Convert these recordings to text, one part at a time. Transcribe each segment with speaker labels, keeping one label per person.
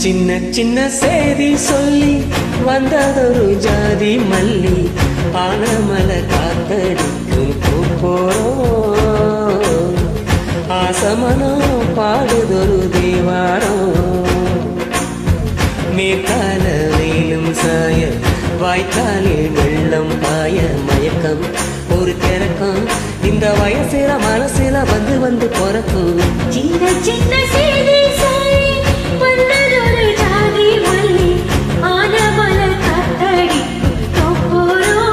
Speaker 1: சின்ன சின்ன செய்தி சொல்லி வந்ததொரு ஜாதி மல்லி ஆனமல காத்தடிக்கும் போறோம் ஆசமனம் பாடுதொரு தேவாரம் மேற்கால வெயிலும் சாய வாய்க்காலில் வெள்ளம் பாய மயக்கம் ஒரு திறக்கம் இந்த வயசுல மனசுல வந்து வந்து பிறக்கும்
Speaker 2: சின்ன சின்ன செய்தி சொல்லி வந்ததொரு ஜாதி மல்லி ஆனமல காத்தடிக்கும் போறோம்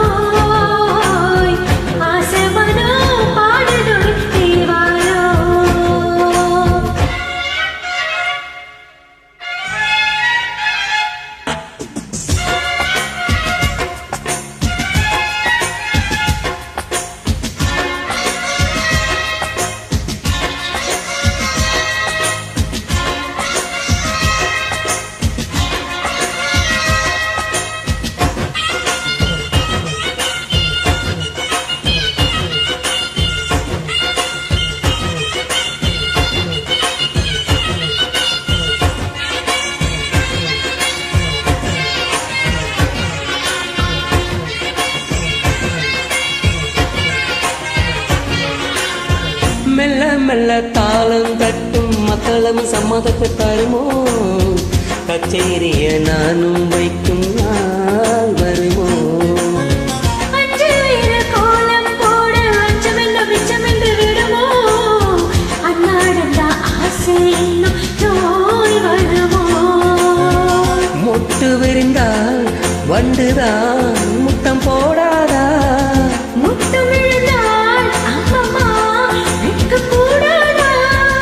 Speaker 2: ஆசமனம் பாடுதொரு தேவாரம்
Speaker 1: மெல்ல மெல்ல தாளம் தட்டும் மக்களும் சம்மதத்தை தருமோ கச்சேரிய நானும் வைக்கும் நாள் வருமோ மொட்டு விரிந்தால் வண்டுதான் முத்தம் போடாதா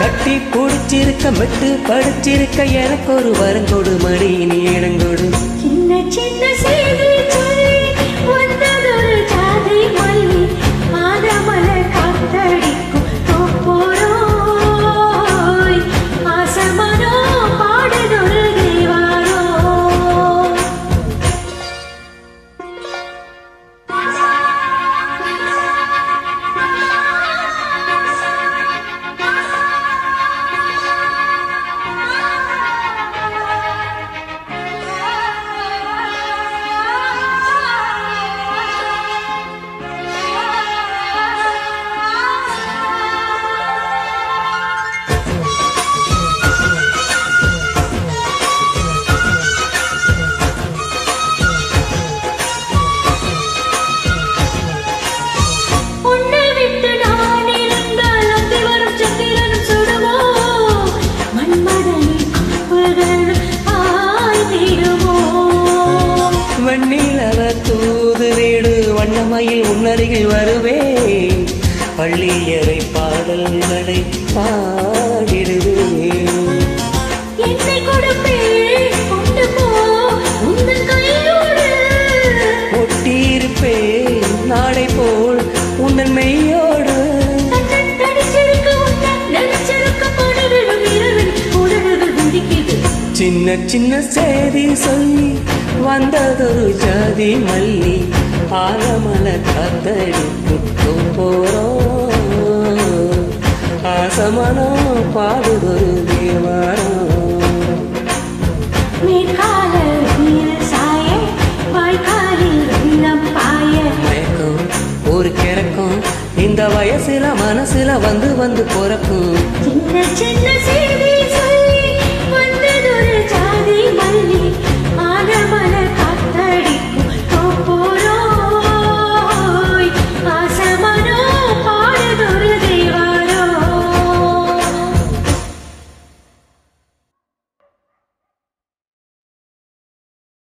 Speaker 1: கட்டி பிடிச்சிருக்க மெட்டு படிச்சிருக்க எனக்கு ஒரு வரங்கொடு மடி நீ இடங்கொடு
Speaker 2: சின்ன சின்ன செய்தி சொல்லி வந்ததொரு ஜாதி மல்லி ஆனமல காத்தடிக்கும் போறோம் ஆசமனம் பாடுதொரு தேவாரம்
Speaker 1: வெண்ணிலவ தூது வீடு வண்ணமயில் உன்னருகில் வருவேன் பள்ளியறை பாடல்களை பாடிடுவேன்
Speaker 2: என்னை கொடுப்பேன் கொண்டு போ உந்தன் கையோடு
Speaker 1: ஒட்டியிருப்பேன் நாடை போல் உன்னன் மெய்யோடு சின்ன சின்ன செய்தி சொல்லி வந்ததொரு ஜாதி மல்லி ஆலமல காத்தடிக்கும் போறோம் ஆசமனம் பாடுதொரு தேவாரம் மயக்கம் ஒரு கிறக்கம் இந்த வயசுல மனசுல வந்து வந்து பிறக்கும்
Speaker 2: சின்ன சின்ன